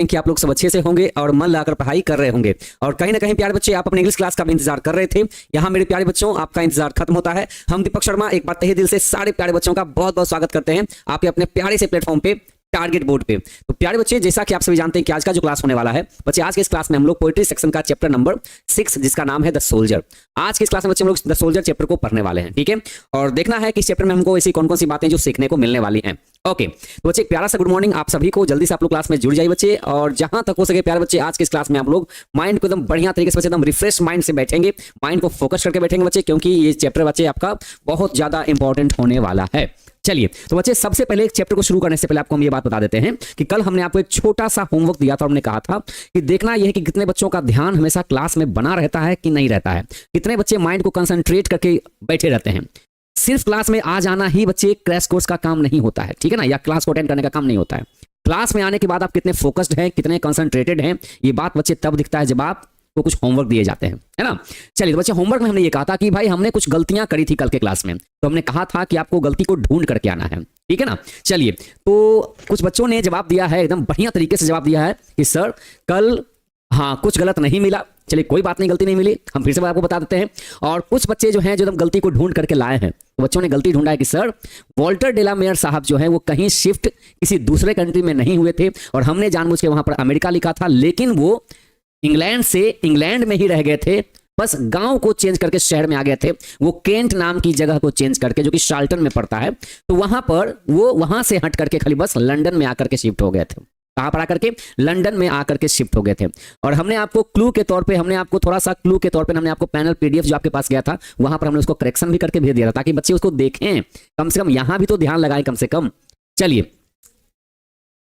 कि आप लोग सब अच्छे से होंगे और मन लगाकर पढ़ाई कर रहे होंगे। और कहीं ना कहीं प्यारे बच्चे आप अपने इंग्लिश क्लास का भी इंतजार कर रहे थे। यहाँ मेरे प्यारे बच्चों आपका इंतजार खत्म होता है। हम दीपक शर्मा एक बार तहे दिल से सारे प्यारे बच्चों का बहुत बहुत स्वागत करते हैं आपके अपने प्यारे से प्लेटफॉर्म पे, टारगेट बोर्ड पे। तो प्यारे बच्चे, जैसा कि आप सभी जानते हैं कि आज का जो क्लास होने वाला है बच्चे, आज के इस क्लास में हम लोग पोएट्री सेक्शन का चैप्टर नंबर 6 जिसका नाम है द सोल्जर। आज के इस क्लास में बच्चे हम लोग द सोल्जर चैप्टर को पढ़ने वाले हैं, ठीक है। और देखना है कि इस चैप्टर में हमको ऐसी कौन कौन सी बातें जो सीखने को मिलने वाली हैं। ओके तो बच्चे, एक प्यारा सा गुड मॉर्निंग आप सभी को। जल्दी से आप लोग क्लास में जुड़ जाइए बच्चे, और जहां तक हो सके प्यारे बच्चे आज के इस क्लास में आप लोग माइंड को एकदम बढ़िया तरीके से बच्चे एकदम रिफ्रेश माइंड से बैठेंगे, माइंड को फोकस करके बैठेंगे बच्चे, क्योंकि ये चैप्टर बच्चे आपका बहुत ज्यादा इंपॉर्टेंट होने वाला है। चलिए तो बच्चे, सबसे पहले एक चैप्टर को शुरू करने से पहले आपको हम ये बात बता देते हैं कि कल हमने आपको एक छोटा सा होमवर्क दिया था और हमने कहा था कि देखना यह है कि कितने बच्चों का ध्यान हमेशा क्लास में बना रहता है कि नहीं रहता है, कितने बच्चे माइंड को कंसंट्रेट करके बैठे रहते हैं। सिर्फ क्लास में आ जाना ही बच्चे क्रैश कोर्स का काम नहीं होता है, ठीक है ना, या क्लास को अटेंड करने का काम नहीं होता है। क्लास में आने के बाद आप कितने फोकस्ड हैं, कितने कंसंट्रेटेड हैं, ये बात बच्चे तब दिखता है जब आप को कुछ होमवर्क दिए जाते हैं, है ना। चलिए तो बच्चे, होमवर्क में हमने ये कहा था कि भाई हमने कुछ गलतियां करी थी कल के क्लास में, तो हमने कहा था कि आपको गलती को ढूंढ करके आना है, ठीक है ना। चलिए तो कुछ बच्चों ने जवाब दिया है, एकदम बढ़िया तरीके से जवाब दिया है कि सर कल हाँ कुछ गलत नहीं मिला। चलिए कोई बात नहीं, गलती नहीं मिली, हम फिर से आपको बता देते हैं। और कुछ बच्चे जो हैं जो एकदम गलती को ढूंढ करके लाए हैं, तो बच्चों ने गलती ढूंढा है कि सर वॉल्टर डेलामेयर साहब जो है वो कहीं शिफ्ट किसी दूसरे कंट्री में नहीं हुए थे, और हमने जानबूझ के वहां पर अमेरिका लिखा था, लेकिन वो इंग्लैंड से इंग्लैंड में ही रह गए थे, बस गांव को चेंज करके शहर में आ गए थे। वो केंट नाम की जगह को चेंज करके, जो कि शाल्टन में पड़ता है, तो वहां पर वो वहां से हट करके खाली बस लंदन में आकर के शिफ्ट हो गए थे। कहां पर आकर के? लंदन में आकर के शिफ्ट हो गए थे। और हमने आपको क्लू के तौर पे, हमने आपको थोड़ा सा क्लू के तौर पे हमने आपको पैनल पीडीएफ जो आपके पास गया था वहां पर हमने उसको करेक्शन भी करके भेज दिया था, ताकि बच्चे उसको देखें, कम से कम यहां भी तो ध्यान लगाएं कम से कम। चलिए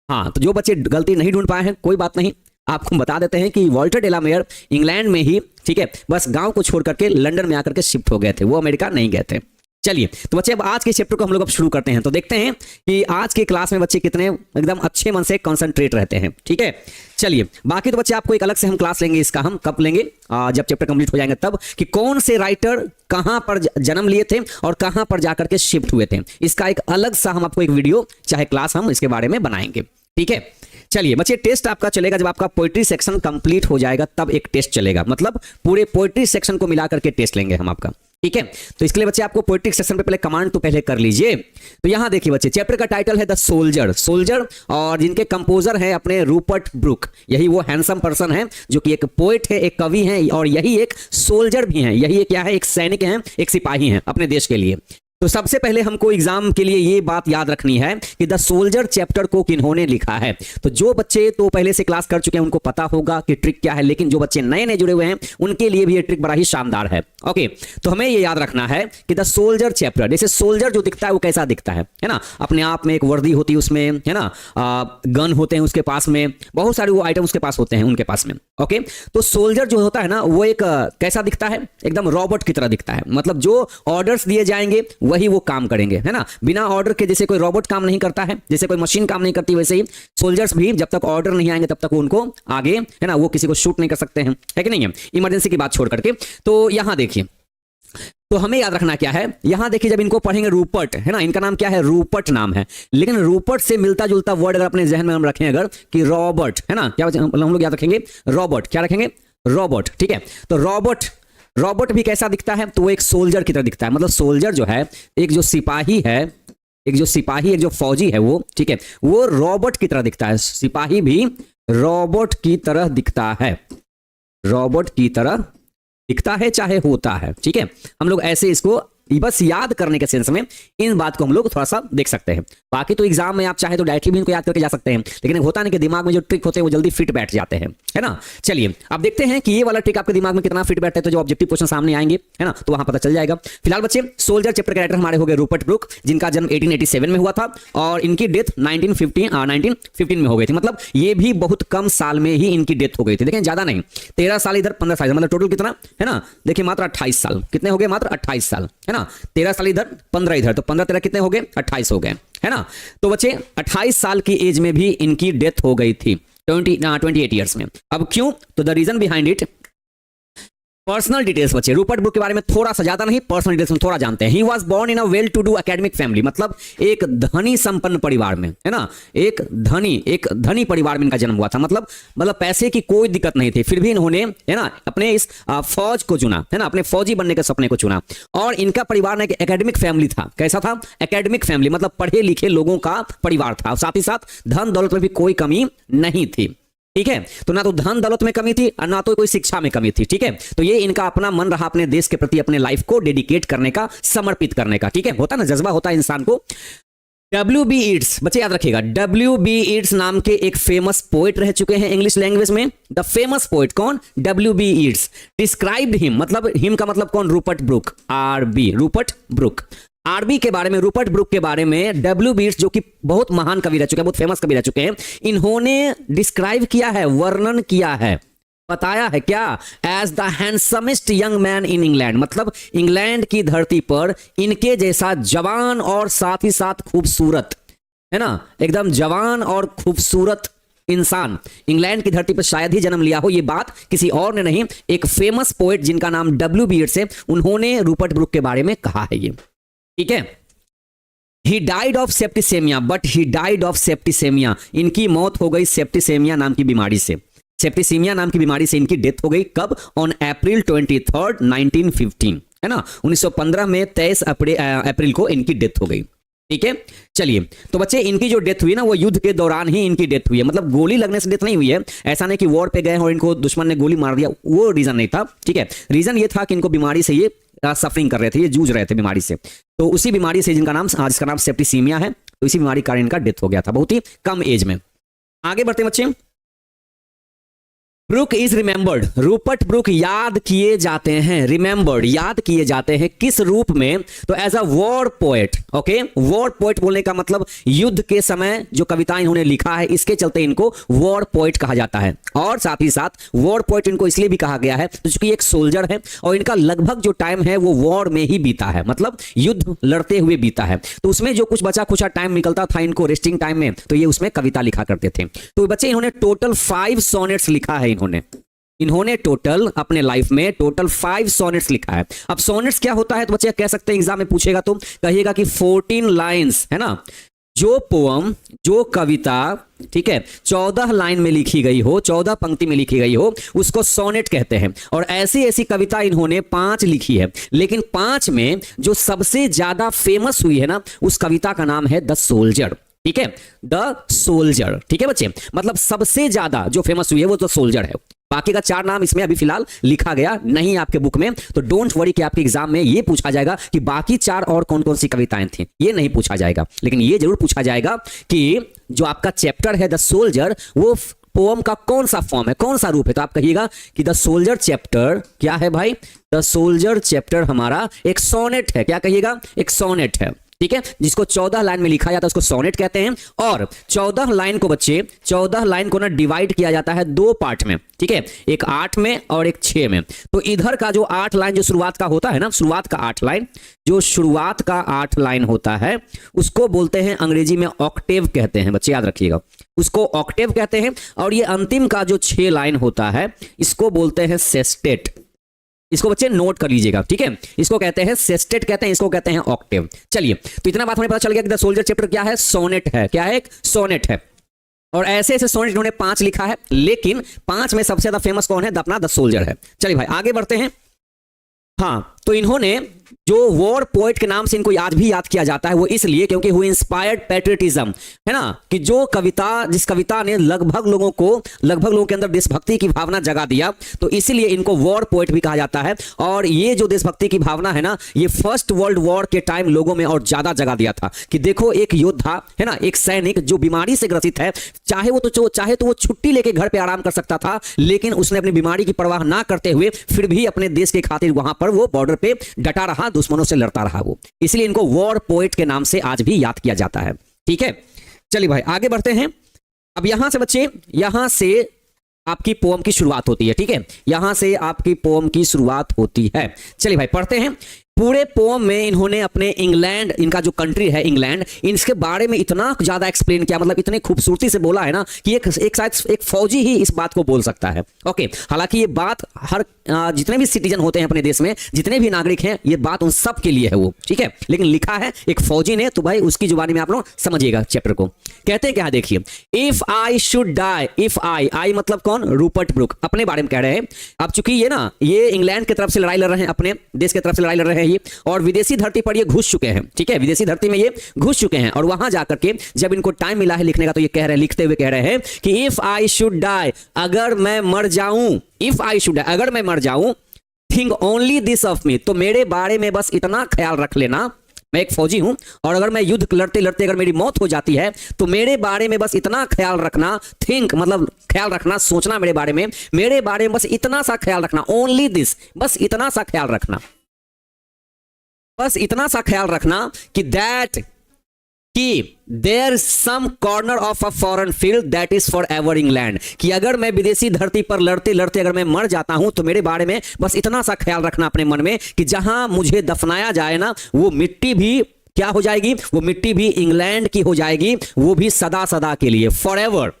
हाँ, तो जो बच्चे गलती नहीं ढूंढ पाए हैं कोई बात नहीं, आपको बता देते हैं कि वॉल्टर डेलामेयर इंग्लैंड में ही, ठीक है, बस गांव को छोड़ करके लंदन में आकर के शिफ्ट हो गए थे, वो अमेरिका नहीं गए थे। चलिए तो बच्चे, अब आज के चैप्टर को हम लोग अब शुरू करते हैं। तो देखते हैं कि आज के क्लास में बच्चे कितने एकदम अच्छे मन से कंसंट्रेट रहते हैं, ठीक है। चलिए बाकी तो बच्चे आपको एक अलग से हम क्लास लेंगे, इसका हम कब लेंगे, जब चैप्टर कंप्लीट हो जाएंगे तब, कि कौन से राइटर कहां पर जन्म लिए थे और कहां पर जाकर के शिफ्ट हुए थे, इसका एक अलग सा हम आपको एक वीडियो चाहे क्लास हम इसके बारे में बनाएंगे, ठीक है। चलिए बच्चे, टेस्ट आपका चलेगा जब आपका पोएट्री सेक्शन कंप्लीट हो जाएगा, तब एक टेस्ट चलेगा, मतलब पूरे पोएट्री सेक्शन को मिलाकर के टेस्ट लेंगे हम आपका, ठीक है। तो इसके लिए बच्चे आपको पोएट्री सेक्शन पे पहले कमांड तो पहले कर लीजिए। तो यहां देखिए बच्चे, चैप्टर का टाइटल है द सोल्जर, सोल्जर, और जिनके कंपोजर हैं अपने रूपर्ट ब्रूक, यही वो हैंडसम पर्सन है जो कि एक पोएट है, एक कवि है, और यही एक सोल्जर भी है, यही क्या है, एक सैनिक है, एक सिपाही है अपने देश के लिए। तो सबसे पहले हमको एग्जाम के लिए ये बात याद रखनी है कि द सोल्जर चैप्टर को किन्होंने लिखा है। तो जो बच्चे तो पहले से क्लास कर चुके हैं उनको पता होगा कि ट्रिक क्या है, लेकिन जो बच्चे नए नए जुड़े हुए हैं उनके लिए भी ये ट्रिक बड़ा ही शानदार है। ओके, तो हमें ये याद रखना है कि द सोल्जर चैप्टर, जैसे सोल्जर जो दिखता है वो कैसा दिखता है ना, अपने आप में एक वर्दी होती है उसमें, है ना, गन होते हैं उसके पास में, बहुत सारे वो आइटम उसके पास होते हैं उनके पास में। ओके, तो सोल्जर जो होता है ना वो एक कैसा दिखता है, एकदम रॉबोट की तरह दिखता है, मतलब जो ऑर्डर्स दिए जाएंगे वही वो काम करेंगे, है ना, बिना ऑर्डर के, जैसे कोई रोबोट काम नहीं करता है, जैसे कोई मशीन काम नहीं करती, वैसे ही सोल्जर्स भी जब तक ऑर्डर नहीं आएंगे तब तक उनको आगे, है ना, वो किसी को शूट नहीं कर सकते हैं, है कि नहीं है, इमरजेंसी की बात छोड़ करके। तो यहां देखिए, तो हमें याद रखना क्या है, यहां देखिए जब इनको पढ़ेंगे रूपर्ट, है ना, इनका नाम क्या है, रूपर्ट नाम है, लेकिन रूपर्ट से मिलता जुलता वर्ड अगर अपने जहन में हम रखें अगर कि रॉबर्ट, है ना, क्या हम लोग याद रखेंगे, रॉबर्ट, क्या रखेंगे, रॉबर्ट, ठीक है। तो रॉबर्ट भी कैसा दिखता है, तो वो एक सोल्जर की तरह दिखता है, मतलब सोल्जर जो है, एक जो सिपाही है, एक जो फौजी है वो, ठीक है, वो रॉबर्ट की तरह दिखता है, सिपाही भी रॉबर्ट की तरह दिखता है, रॉबर्ट की तरह दिखता है चाहे होता है, ठीक है। हम लोग ऐसे इसको बस याद करने के सेंस में इन बात को हम लोग थोड़ा सा देख सकते हैं। बाकी तो एग्जाम में आप चाहे तो डायरेक्टली भी इनको याद करके जा सकते हैं, लेकिन होता नहीं कि दिमाग में जो ट्रिक होते हैं वो जल्दी फिट बैठ जाते हैं, है ना। चलिए अब देखते हैं कि ये वाला ट्रिक आपके दिमाग में कितना फिट बैठता है, तो जो ऑब्जेक्टिव क्वेश्चन सामने आएंगे, है ना, तो वहां पता चल जाएगा। फिलहाल बच्चे, सोल्जर चैप्टर के राइटर हमारे हो गए रूपर्ट ब्रूक, जिनका जन्म 1887 में हुआ था और इनकी डेथ 1915 में हो गई थी, मतलब ये भी बहुत कम साल में ही इनकी डेथ हो गई थी, लेकिन ज्यादा नहीं, 13 साल इधर 15 साल, मतलब टोटल कितना है ना, देखिए मात्र 28 साल, कितने हो गए, मात्र 28 साल, है ना, 13 साल इधर 15 इधर, तो 15 13 कितने हो गए, 28 हो गए, है ना। तो बच्चे 28 साल की एज में भी इनकी डेथ हो गई थी, 28 ईयर्स में। अब क्यों, तो the reason behind it, personal details बच्चे, रूपर्ट ब्रूक के बारे में थोड़ा सा, ज्यादा नहीं, पर्सनल डिटेल्स में थोड़ा जानते हैं। He was born in a well to do academic family, मतलब एक धनी संपन्न परिवार में, है ना, एक धनी परिवार में इनका जन्म हुआ था। मतलब पैसे की कोई दिक्कत नहीं थी, फिर भी इन्होंने, है ना, अपने इस फौज को चुना, है ना, अपने फौजी बनने के सपने को चुना। और इनका परिवार ना एक एकेडमिक फैमिली था। कैसा था? एकेडमिक फैमिली, मतलब पढ़े लिखे लोगों का परिवार था। साथ ही साथ धन दौलत में भी कोई कमी नहीं थी। ठीक है, तो ना तो धन दौलत में कमी थी और ना तो कोई शिक्षा में कमी थी। ठीक है, तो ये इनका अपना मन रहा अपने देश के प्रति अपने लाइफ को डेडिकेट करने का, समर्पित करने का। ठीक है, होता ना, जज्बा होता है इंसान को। W.B. ईट्स, बच्चे याद रखिएगा, W.B. ईट्स नाम के एक फेमस पोएट रह चुके हैं इंग्लिश लैंग्वेज में। द फेमस पोएट कौन? W.B. ईट्स। डिस्क्राइब्ड हिम, मतलब हिम का मतलब कौन? Rupert Brooke, R.B. Rupert Brooke. RB के बारे में, रूपर्ट ब्रूक के बारे में W.B. ईट्स, जो कि बहुत महान कवि रह चुके हैं, बहुत फेमस कवि रह चुके हैं, इन्होंने डिस्क्राइब किया है, वर्णन किया है, बताया है क्या? As the handsomest young man in England, मतलब इंग्लैंड की धरती पर इनके जैसा जवान और साथ ही साथ खूबसूरत, है ना, एकदम जवान और खूबसूरत इंसान इंग्लैंड की धरती पर शायद ही जन्म लिया हो। ये बात किसी और ने नहीं, एक फेमस पोएट जिनका नाम W.B. ईट्स है, उन्होंने रूपर्ट ब्रूक के बारे में कहा है ये। ठीक है, he died of septicaemia, but he died of septicaemia, इनकी मौत हो गई सेप्टिसेमिया नाम की बीमारी से। सेप्टिसेमिया नाम की बीमारी से इनकी डेथ हो गई। कब? ऑन अप्रैल 23, 1915, है ना, 1915 में 23 अप्रैल को इनकी डेथ हो गई। ठीक है, चलिए, तो बच्चे इनकी जो डेथ हुई ना, वो युद्ध के दौरान ही इनकी डेथ हुई है। मतलब गोली लगने से डेथ नहीं हुई है, ऐसा नहीं कि वॉर पे गए और इनको दुश्मन ने गोली मार दिया, वो रीजन नहीं था। ठीक है, रीजन ये था कि इनको बीमारी से ये सफरिंग कर रहे थे, ये जूझ रहे थे बीमारी से। तो उसी बीमारी से जिसका नाम सेप्टिसीमिया है, तो इसी बीमारी के कारण इनका डेथ हो गया था बहुत ही कम एज में। आगे बढ़ते बच्चे। Brooke is remembered, Rupert Brooke याद किए जाते हैं, रिमेंबर्ड याद किए जाते हैं, किस रूप में? तो as a war poet. Okay, war poet बोलने का मतलब युद्ध के समय जो कविताएं इन्होंने लिखा है, इसके चलते इनको वॉर पोएट कहा जाता है। और साथ ही साथ वॉर पोएट इनको इसलिए भी कहा गया है क्योंकि एक सोल्जर है और इनका लगभग जो टाइम है वो वॉर में ही बीता है, मतलब युद्ध लड़ते हुए बीता है। तो उसमें जो कुछ बचा खुचा टाइम निकलता था इनको रेस्टिंग टाइम में, तो ये उसमें कविता लिखा करते थे। तो बच्चे इन्होंने टोटल 5 सोनेट्स लिखा है। इन्होंने टोटल अपने लाइफ में टोटल 5 सोनेट्स लिखा है। अब सोनेट्स क्या होता है? तो बच्चे कह सकते हैं, एग्जाम में पूछेगा तो कहिएगा कि 14 लाइंस, है ना, जो पोअम, जो कविता, ठीक है, 14 लाइन में लिखी गई हो, 14 पंक्ति में लिखी गई हो, उसको सोनेट कहते हैं। और ऐसी ऐसी कविता इन्होंने 5 लिखी है, लेकिन 5 में जो सबसे ज्यादा फेमस हुई है ना, उस कविता का नाम है द सोल्जर। ठीक है, द सोल्जर। ठीक है बच्चे, मतलब सबसे ज्यादा जो फेमस हुई है वो द सोल्जर है। बाकी का 4 नाम इसमें अभी फिलहाल लिखा गया नहीं आपके बुक में, तो डोंट वरी कि आपके एग्जाम में ये पूछा जाएगा कि बाकी 4 और कौन कौन सी कविताएं थी, ये नहीं पूछा जाएगा। लेकिन ये जरूर पूछा जाएगा कि जो आपका चैप्टर है द सोल्जर, वो पोएम का कौन सा फॉर्म है, कौन सा रूप है। तो आप कहिएगा कि द सोल्जर चैप्टर क्या है भाई? द सोल्जर चैप्टर हमारा एक सोनेट है। क्या कहिएगा? एक सोनेट है। ठीक है, जिसको 14 लाइन में लिखा जाता है उसको सोनेट कहते हैं। और 14 लाइन को बच्चे, 14 लाइन को ना डिवाइड किया जाता है 2 पार्ट में। ठीक है, एक 8 में और एक 6 में। तो इधर का जो 8 लाइन जो शुरुआत का होता है ना, शुरुआत का 8 लाइन, जो शुरुआत का 8 लाइन होता है उसको बोलते हैं अंग्रेजी में ऑक्टेव कहते हैं। बच्चे याद रखिएगा, उसको ऑक्टेव कहते हैं। और ये अंतिम का जो 6 लाइन होता है इसको बोलते हैं सेस्टेट। इसको बच्चे नोट कर लीजिएगा। ठीक है, इसको कहते हैं सेस्टेट कहते हैं, इसको कहते हैं ऑक्टेव। चलिए, तो इतना बात हमें पता चल गया कि द सोल्जर चैप्टर क्या है? सोनेट है। क्या है? एक सोनेट है। और ऐसे ऐसे सोनेट इन्होंने 5 लिखा है, लेकिन 5 में सबसे ज्यादा फेमस कौन है? अपना द सोल्जर है। चलिए भाई आगे बढ़ते हैं। हाँ, तो इन्होंने जो वॉर पोएट के नाम से इनको आज भी याद किया जाता है वो इसलिए क्योंकि वो इंस्पायर्ड पैट्रियटिज्म, है ना, कि जो कविता, जिस कविता ने लगभग लोगों के अंदर देशभक्ति की भावना जगा दिया, तो इसीलिए इनको वॉर पोएट भी कहा जाता है। और ये जो देशभक्ति की भावना है ना, ये फर्स्ट वर्ल्ड वॉर के टाइम लोगों में और ज्यादा जगा दिया था कि देखो एक योद्धा, है ना, एक सैनिक जो बीमारी से ग्रसित है, चाहे तो वो छुट्टी लेके घर पे आराम कर सकता था, लेकिन उसने अपनी बीमारी की परवाह ना करते हुए फिर भी अपने देश के खातिर वहां पर वो बॉर्डर पे डटा रहा, दुश्मनों से लड़ता रहा वो, इसलिए इनको वॉर पोएट के नाम से आज भी याद किया जाता है। ठीक है, चलिए भाई आगे बढ़ते हैं। अब यहां से बच्चे, यहां से आपकी पोएम की शुरुआत होती है। ठीक है, यहां से आपकी पोएम की शुरुआत होती है। चलिए भाई पढ़ते हैं। पूरे पोम में इन्होंने अपने इंग्लैंड, इनका जो कंट्री है इंग्लैंड, इसके बारे में इतना ज्यादा एक्सप्लेन किया, मतलब इतने खूबसूरती से बोला है ना कि एक शायद एक फौजी ही इस बात को बोल सकता है। ओके, हालांकि ये बात हर जितने भी सिटीजन होते हैं अपने देश में, जितने भी नागरिक हैं, ये बात उन सब के लिए है वो, ठीक है, लेकिन लिखा है एक फौजी ने, तो भाई उसकी जुबानी में आप लोग समझिएगा चैप्टर को। कहते हैं क्या, देखिए, if I should die, if I मतलब कौन, रूपर्ट ब्रुक अपने बारे में कह रहे हैं। अब चूंकि ये ना, ये इंग्लैंड की तरफ से लड़ाई लड़ रहे हैं, अपने देश की तरफ से लड़ाई लड़ रहे हैं ये, और विदेशी धरती पर ये घुस चुके हैं, ठीक है, विदेशी धरती में ये घुस चुके हैं, और वहां जाकर के जब इनको टाइम मिला है लिखने का, तो ये कह रहे हैं, लिखते हुए कह रहे हैं कि इफ आई शुड डाई, अगर मैं मर जाऊं, इफ आई शुड डाई, अगर मैं मर जाऊं, think only this of me, तो मेरे बारे में बस इतना ख्याल रख लेना, मैं एक फौजी हूं, और अगर मैं युद्ध लड़ते लड़ते अगर मेरी मौत हो जाती है, तो मेरे बारे में बस इतना ख्याल रखना, थिंक मतलब ख्याल रखना, सोचना मेरे बारे में बस इतना सा ख्याल रखना, ओनली दिस, बस इतना सा ख्याल रखना, बस इतना सा ख्याल रखना कि दैट, कि there some corner of a foreign field that is for ever England, कि अगर मैं विदेशी धरती पर लड़ते लड़ते अगर मैं मर जाता हूं, तो मेरे बारे में बस इतना सा ख्याल रखना अपने मन में कि जहां मुझे दफनाया जाए ना, वो मिट्टी भी क्या हो जाएगी, वो मिट्टी भी इंग्लैंड की हो जाएगी, वो भी सदा सदा के लिए, फॉर एवर।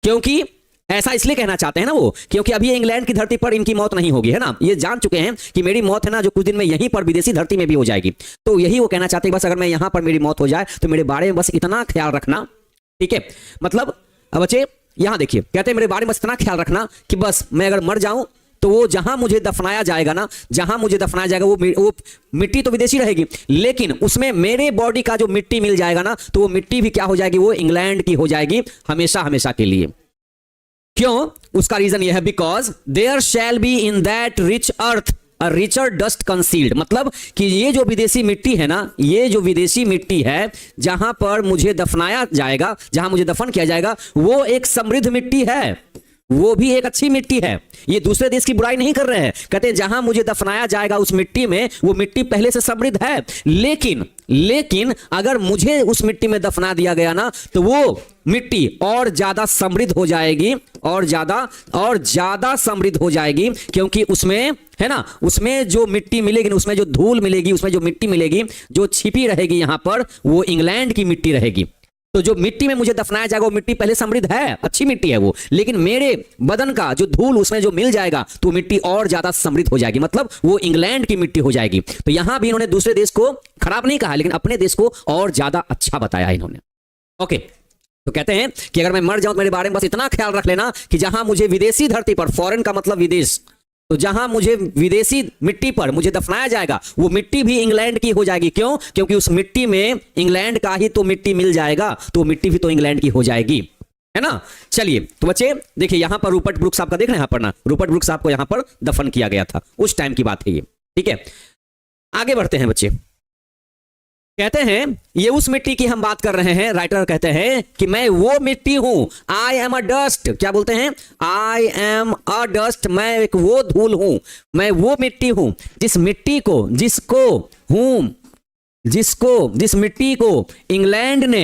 क्योंकि ऐसा इसलिए कहना चाहते हैं ना वो, क्योंकि अभी इंग्लैंड की धरती पर इनकी मौत नहीं होगी, है ना, ये जान चुके हैं कि मेरी मौत है ना, जो कुछ दिन में यहीं पर विदेशी धरती में भी हो जाएगी, तो यही वो कहना चाहते हैं, बस अगर मैं यहां पर मेरी मौत हो जाए, तो मेरे बारे में बस इतना ख्याल रखना, ठीक है, मतलब अब बच्चे यहां देखिए, कहते हैं मेरे बारे में बस इतना ख्याल रखना कि बस मैं अगर मर जाऊं, तो वो जहां मुझे दफनाया जाएगा ना, जहां मुझे दफनाया जाएगा, वो मिट्टी तो विदेशी रहेगी, लेकिन उसमें मेरे बॉडी का जो मिट्टी मिल जाएगा ना, तो वो मिट्टी भी क्या हो जाएगी, वो इंग्लैंड की हो जाएगी, हमेशा हमेशा के लिए। क्यों, उसका रीजन यह है, because there shall be in that rich earth a richer dust concealed, मतलब कि ये जो विदेशी मिट्टी है ना, ये जो विदेशी मिट्टी है, जहां पर मुझे दफनाया जाएगा, जहां मुझे दफन किया जाएगा, वो एक समृद्ध मिट्टी है, वो भी एक अच्छी मिट्टी है। ये दूसरे देश की बुराई नहीं कर रहे हैं, कहते हैं जहां मुझे दफनाया जाएगा उस मिट्टी में, वो मिट्टी पहले से समृद्ध है, लेकिन अगर मुझे उस मिट्टी में दफना दिया गया ना, तो वो मिट्टी और ज्यादा समृद्ध हो जाएगी, और ज्यादा समृद्ध हो जाएगी, क्योंकि उसमें है ना, उसमें जो मिट्टी मिलेगी, उसमें जो धूल मिलेगी, उसमें जो मिट्टी मिलेगी, जो छिपी रहेगी यहां पर, वो इंग्लैंड की मिट्टी रहेगी। तो जो मिट्टी में मुझे दफनाया जाएगा, वो मिट्टी पहले समृद्ध है, अच्छी मिट्टी है वो, लेकिन मेरे बदन का जो धूल उसमें जो मिल जाएगा, तो मिट्टी और ज्यादा समृद्ध हो जाएगी, मतलब वो इंग्लैंड की मिट्टी हो जाएगी। तो यहां भी इन्होंने दूसरे देश को खराब नहीं कहा, लेकिन अपने देश को और ज्यादा अच्छा बताया इन्होंने। ओके, तो कहते हैं कि अगर मैं मर जाऊं, तो मेरे बारे में बस इतना ख्याल रख लेना कि जहां मुझे विदेशी धरती पर, फॉरेन का मतलब विदेश, तो जहां मुझे विदेशी मिट्टी पर मुझे दफनाया जाएगा, वो मिट्टी भी इंग्लैंड की हो जाएगी। क्यों, क्योंकि उस मिट्टी में इंग्लैंड का ही तो मिट्टी मिल जाएगा, तो मिट्टी भी तो इंग्लैंड की हो जाएगी, है ना। चलिए, तो बच्चे देखिए, यहां पर रूपर्ट ब्रुक साहब का देख रहे हैं, यहां पर ना रूपर्ट ब्रुक साहब को यहां पर दफन किया गया था, उस टाइम की बात है ये, ठीक है। आगे बढ़ते हैं बच्चे, कहते हैं ये उस मिट्टी की हम बात कर रहे हैं, राइटर कहते हैं कि मैं वो मिट्टी हूं, आई एम अ डस्ट, क्या बोलते हैं, आई एम अ डस्ट, मैं एक वो धूल हूं, मैं वो मिट्टी हूं, जिस मिट्टी को, जिस मिट्टी को इंग्लैंड ने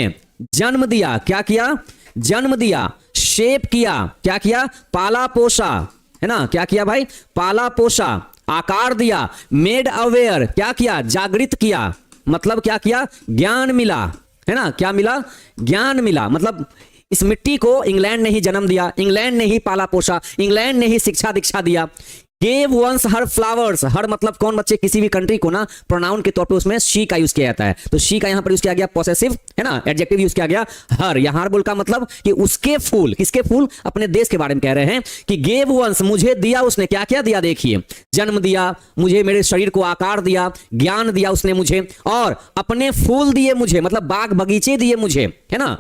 जन्म दिया, क्या किया, जन्म दिया, शेप किया, क्या किया, पाला पोसा, है ना, क्या किया भाई, पाला पोसा, आकार दिया, मेड अवेयर, क्या किया, जागृत किया, मतलब क्या किया, ज्ञान मिला, है ना, क्या मिला, ज्ञान मिला, मतलब इस मिट्टी को इंग्लैंड ने ही जन्म दिया, इंग्लैंड ने ही पाला पोसा, इंग्लैंड ने ही शिक्षा दीक्षा दिया। Gave once her flowers, हर मतलब कौन बच्चे, किसी भी कंट्री को ना प्रोनाउन के तौर पे उसमें शी का यूज किया जाता है, तो शी का यहां पर यूज किया गया पॉसेसिव, है ना, एडजेक्टिव यूज किया गया हर, यहां बोल का मतलब कि उसके फूल, किसके फूल, अपने देश के बारे में कह रहे हैं कि gave once, मुझे दिया उसने, क्या क्या दिया, देखिए, जन्म दिया मुझे, मेरे शरीर को आकार दिया, ज्ञान दिया उसने मुझे, और अपने फूल दिए मुझे, मतलब बाग बगीचे दिए मुझे, है ना,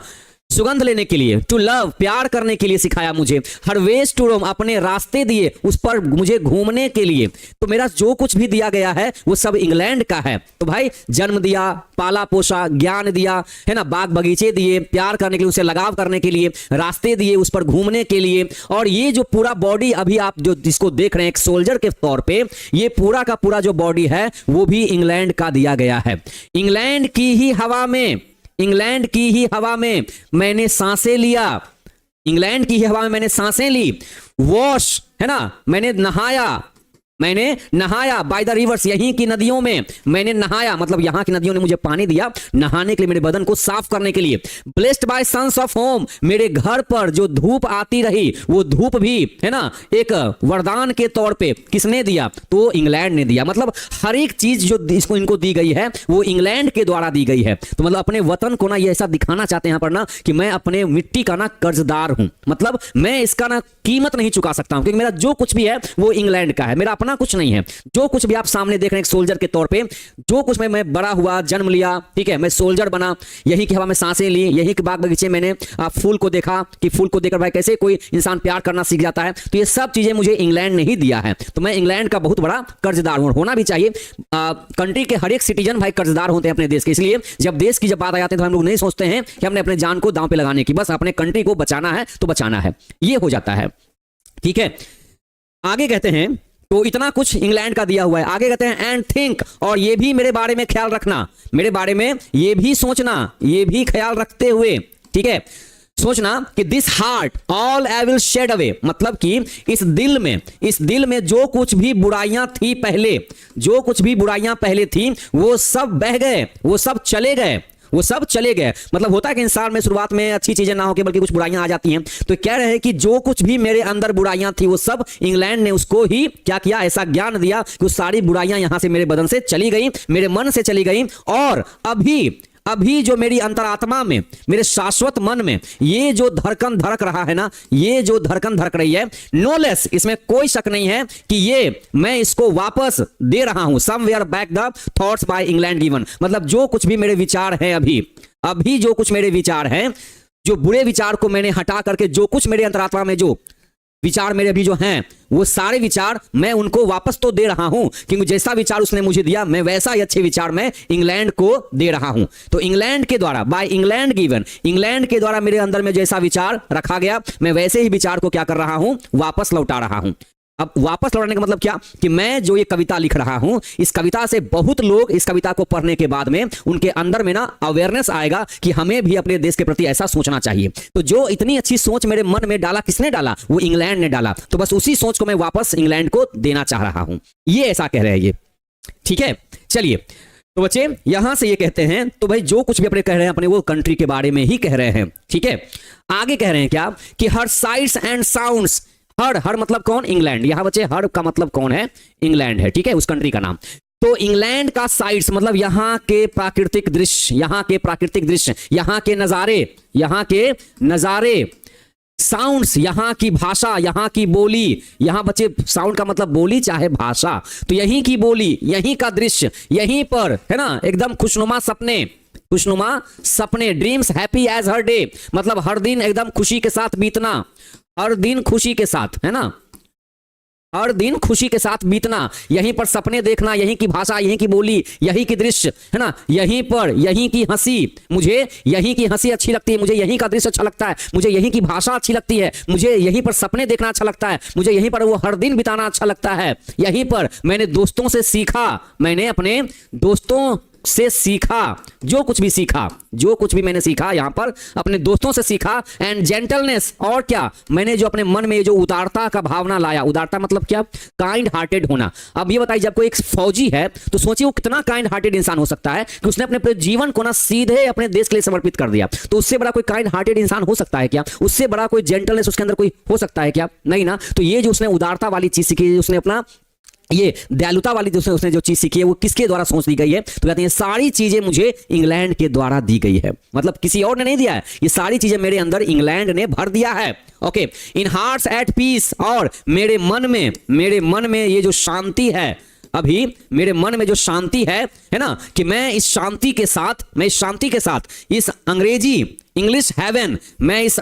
सुगंध लेने के लिए, टू लव, प्यार करने के लिए सिखाया मुझे, हर वेज टू रोम, अपने रास्ते दिए, उस पर मुझे घूमने के लिए। तो मेरा जो कुछ भी दिया गया है वो सब इंग्लैंड का है। तो भाई जन्म दिया, पाला पोसा, ज्ञान दिया, है ना, बाग बगीचे दिए, प्यार करने के लिए, उसे लगाव करने के लिए, रास्ते दिए, उस पर घूमने के लिए, और ये जो पूरा बॉडी अभी आप जो जिसको देख रहे हैं एक सोल्जर के तौर पे, ये पूरा का पूरा जो बॉडी है वो भी इंग्लैंड का दिया गया है। इंग्लैंड की ही हवा में, इंग्लैंड की ही हवा में मैंने सांसें लिया, इंग्लैंड की ही हवा में मैंने सांसें ली, वॉश, है ना, मैंने नहाया, मैंने नहाया बाय द रिवर्स, यहीं की नदियों में मैंने नहाया, मतलब यहां की नदियों ने मुझे पानी दिया नहाने के लिए, मेरे बदन को साफ करने के लिए। Blessed by suns of home, मेरे घर पर जो धूप आती रही वो धूप भी है ना एक वरदान के तौर पे किसने दिया, तो इंग्लैंड ने दिया। मतलब हर एक चीज जो इसको इनको दी गई है वो इंग्लैंड के द्वारा दी गई है। तो मतलब अपने वतन को ना ये ऐसा दिखाना चाहते हैं यहां पर ना कि मैं अपने मिट्टी का ना कर्जदार हूं, मतलब मैं इसका ना कीमत नहीं चुका सकता हूं, क्योंकि मेरा जो कुछ भी है वो इंग्लैंड का है, मेरा अपना कुछ नहीं है। जो कुछ भी आप सामने देख रहे हैं एक सोल्जर के तौर पे, जो कुछ मैं बड़ा हुआ, जन्म लिया, ठीक है, मैं सोल्जर बना, यही की हवा में सांसें ली, यही के बाग बगीचे मैंने फूल को देखा कि फूल को देखकर भाई कैसे कोई इंसान प्यार करना सीख जाता है, तो ये सब चीजें मुझे इंग्लैंड ने ही दिया है। तो मैं इंग्लैंड का बहुत बड़ा कर्जदार हूं, होना भी चाहिए। कंट्री के हर एक सिटीजन भाई कर्जदार होते हैं अपने देश के, इसलिए जब देश की जब बात आ जाती है तो हम लोग नहीं सोचते हैं कि हमने अपने जान को दांव पे लगाने की, बस अपने कंट्री को बचाना है तो बचाना है, ये हो जाता है। ठीक है, आगे कहते हैं, तो इतना कुछ इंग्लैंड का दिया हुआ है। आगे कहते हैं एंड थिंक, और ये भी मेरे बारे में ख्याल रखना, मेरे बारे में ये भी सोचना, ये भी ख्याल रखते हुए, ठीक है, सोचना कि this heart all I will shed away, मतलब कि इस दिल में जो कुछ भी बुराइयां थी पहले, जो कुछ भी बुराइयां पहले थी वो सब बह गए, वो सब चले गए, वो सब चले गए। मतलब होता है कि इंसान में शुरुआत में अच्छी चीजें ना होकर बल्कि कुछ बुराइयां आ जाती हैं, तो कह रहे हैं कि जो कुछ भी मेरे अंदर बुराइयां थी वो सब इंग्लैंड ने उसको ही क्या किया, ऐसा ज्ञान दिया कि वो सारी बुराइयां यहां से मेरे बदन से चली गई, मेरे मन से चली गई। और अभी जो मेरी अंतरात्मा में, मेरे शाश्वत मन में ये जो धड़कन धड़क रहा है ना, ये जो धड़कन धड़क रही है, नो लेस, इसमें कोई शक नहीं है कि ये मैं इसको वापस दे रहा हूं। Somewhere back the thoughts by England given, मतलब जो कुछ भी मेरे विचार हैं अभी जो कुछ मेरे विचार हैं, जो बुरे विचार को मैंने हटा करके जो कुछ मेरे अंतरात्मा में जो विचार मेरे अभी जो हैं वो सारे विचार मैं उनको वापस तो दे रहा हूं, क्योंकि जैसा विचार उसने मुझे दिया मैं वैसा ही अच्छे विचार मैं इंग्लैंड को दे रहा हूं। तो इंग्लैंड के द्वारा, बाय इंग्लैंड गिवन, इंग्लैंड के द्वारा मेरे अंदर में जैसा विचार रखा गया मैं वैसे ही विचार को क्या कर रहा हूं, वापस लौटा रहा हूं। अब वापस लौटाने का मतलब क्या, कि मैं जो ये कविता लिख रहा हूं, इस कविता से बहुत लोग इस कविता को पढ़ने के बाद में उनके अंदर में ना अवेयरनेस आएगा कि हमें भी अपने देश के प्रति ऐसा सोचना चाहिए। तो जो इतनी अच्छी सोच मेरे मन में डाला, किसने डाला, वो इंग्लैंड ने डाला। तो बस उसी सोच को मैं वापस इंग्लैंड को देना चाह रहा हूं, ये ऐसा कह रहे हैं ये। ठीक है, चलिए, तो बच्चे यहां से ये कहते हैं, तो भाई जो कुछ भी अपने कह रहे हैं अपने वो कंट्री के बारे में ही कह रहे हैं। ठीक है, आगे कह रहे हैं क्या, कि हर साइट्स एंड साउंड्स, हर मतलब कौन, इंग्लैंड। यहां बच्चे हर का मतलब कौन है, इंग्लैंड है, ठीक है, उस कंट्री का नाम। तो इंग्लैंड का साइट्स मतलब यहां के प्राकृतिक दृश्य, यहां के प्राकृतिक दृश्य, यहां के नजारे, साउंड्स यहां की भाषा, यहां की बोली। यहां बच्चे साउंड का मतलब बोली चाहे भाषा, तो यहीं की बोली, यहीं का दृश्य, यहीं पर है ना एकदम खुशनुमा सपने, ड्रीम्स हैप्पी एज हर डे, मतलब हर दिन एकदम खुशी के साथ बीतना, हर दिन खुशी के साथ, है ना, हर दिन खुशी के साथ बीतना, यहीं पर सपने देखना, यहीं की भाषा, यहीं की बोली, यहीं की दृश्य, है ना, यहीं पर यहीं की हंसी, मुझे यहीं की हंसी अच्छी लगती है, मुझे यहीं का दृश्य अच्छा लगता है, मुझे यहीं की भाषा अच्छी लगती है, मुझे यहीं पर सपने देखना अच्छा लगता है, मुझे यहीं पर वो हर दिन बिताना अच्छा लगता है, यहीं पर मैंने दोस्तों से सीखा, मैंने अपने दोस्तों से सीखा, जो कुछ भी मैंने सीखा यहां पर अपने दोस्तों से सीखा। एंड जेंटलनेस, और क्या, मैंने जो अपने मन में जो उदारता का भावना लाया, उदारता मतलब क्या, काइंड हार्टेड होना। अब ये बताइए, जब कोई एक फौजी है तो सोचिए वो कितना काइंड हार्टेड इंसान हो सकता है कि उसने अपने जीवन को ना सीधे अपने देश के लिए समर्पित कर दिया। तो उससे बड़ा कोई काइंड हार्टेड इंसान हो सकता है क्या, उससे बड़ा कोई जेंटलनेस उसके अंदर कोई हो सकता है क्या, नहीं ना। तो ये जो उसने उदारता वाली चीज सीखी, उसने अपना ये दयालुता वाली उसने जो चीज सीखी है वो किसके द्वारा सोच दी गई है, तो कहते हैं सारी चीजें मुझे इंग्लैंड के द्वारा दी गई है, मतलब किसी और ने नहीं दिया है, ये सारी चीजें मेरे अंदर इंग्लैंड ने भर दिया है। Okay, in hearts at piece, और मेरे मन में ये जो शांति है, अभी मेरे मन में जो शांति है ना, कि मैं इस शांति के साथ इस अंग्रेजी इंग्लिश हेवन, मैं इस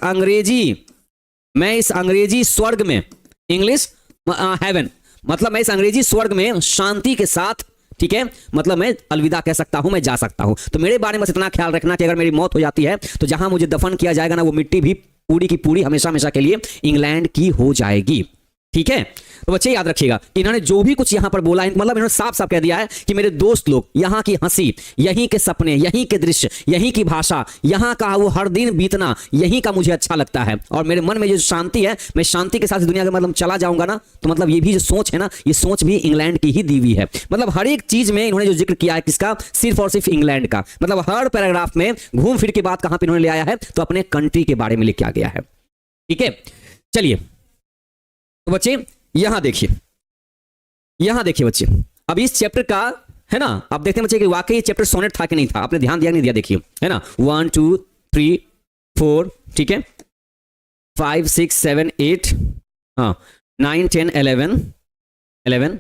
अंग्रेजी स्वर्ग में, इंग्लिश हेवन मतलब मैं इस अंग्रेजी स्वर्ग में शांति के साथ, ठीक है, मतलब मैं अलविदा कह सकता हूं, मैं जा सकता हूं। तो मेरे बारे में बस इतना ख्याल रखना कि अगर मेरी मौत हो जाती है तो जहां मुझे दफन किया जाएगा ना, वो मिट्टी भी पूरी की पूरी हमेशा के लिए इंग्लैंड की हो जाएगी। ठीक है, तो बच्चे याद रखिएगा कि इन्होंने जो भी कुछ यहां पर बोला है, मतलब इन्होंने साफ साफ कह दिया है कि मेरे दोस्त लोग, यहां की हंसी, यहीं के सपने, यहीं के दृश्य, यहीं की भाषा, यहां का वो हर दिन बीतना, यहीं का मुझे अच्छा लगता है। और मेरे मन में जो शांति है, मैं शांति के साथ इस दुनिया के मतलब चला जाऊंगा ना, तो मतलब ये भी जो सोच है ना, ये सोच भी इंग्लैंड की ही दी हुई है। मतलब हर एक चीज में इन्होंने जो जिक्र किया है किसका, सिर्फ और सिर्फ इंग्लैंड का। मतलब हर पैराग्राफ में घूम फिर के बात कहां पे इन्होंने ले आया है, तो अपने कंट्री के बारे में लिखा गया है। ठीक है, चलिए तो बच्चे यहां देखिए, यहां देखिए बच्चे, अब इस चैप्टर का है ना, आप देखते हैं बच्चे कि वाकई ये चैप्टर सोनेट था कि नहीं था, आपने ध्यान दिया नहीं दिया, देखिए है ना, 1 2 3 4, ठीक है, 5 6 7 8, हाँ 9 10 11 11,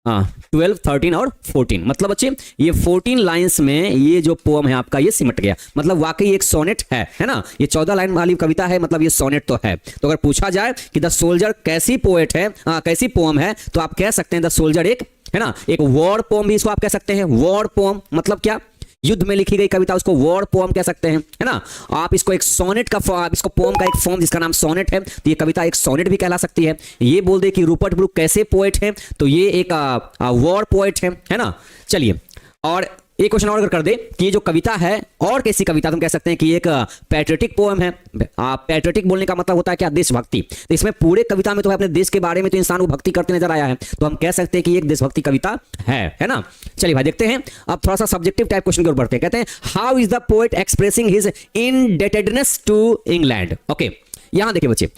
हाँ 12 13 और 14। मतलब बच्चे ये 14 लाइंस में ये जो पोम है आपका ये सिमट गया। मतलब वाकई एक सोनेट है ना, ये 14 लाइन वाली कविता है, मतलब ये सोनेट तो है। तो अगर पूछा जाए कि द सोल्जर कैसी पोएट है, कैसी पोम है, तो आप कह सकते हैं द सोल्जर एक है ना, एक वॉर पोम भी इसको आप कह सकते हैं। वॉर पोम मतलब क्या, युद्ध में लिखी गई कविता, उसको वॉर पोम कह सकते हैं, है ना। आप इसको एक सोनेट का, इसको पोम का एक फॉर्म जिसका नाम सोनेट है, तो ये कविता एक सोनेट भी कहला सकती है। ये बोल दे कि रूपर्ट ब्रूक कैसे पोएट है, तो ये एक वॉर पोएट है ना। चलिए, और एक क्वेश्चन और अगर कर दे कि ये जो कविता है और कैसी कविता, तुम कह सकते हैं कि एक पैट्रियोटिक पोएम है। पैट्रियोटिक बोलने का मतलब होता है क्या, देशभक्ति। तो इसमें पूरे कविता में तो अपने देश के बारे में तो इंसान को भक्ति करते नजर आया है, तो हम कह सकते हैं कि एक देशभक्ति कविता है ना। चलिए भाई देखते हैं, अब थोड़ा सा सब्जेक्टिव टाइप क्वेश्चन की ओर बढ़ते हैं। कहते हैं how is the poet expressing his indebtedness to England. Okay, यहां देखिए बच्चे,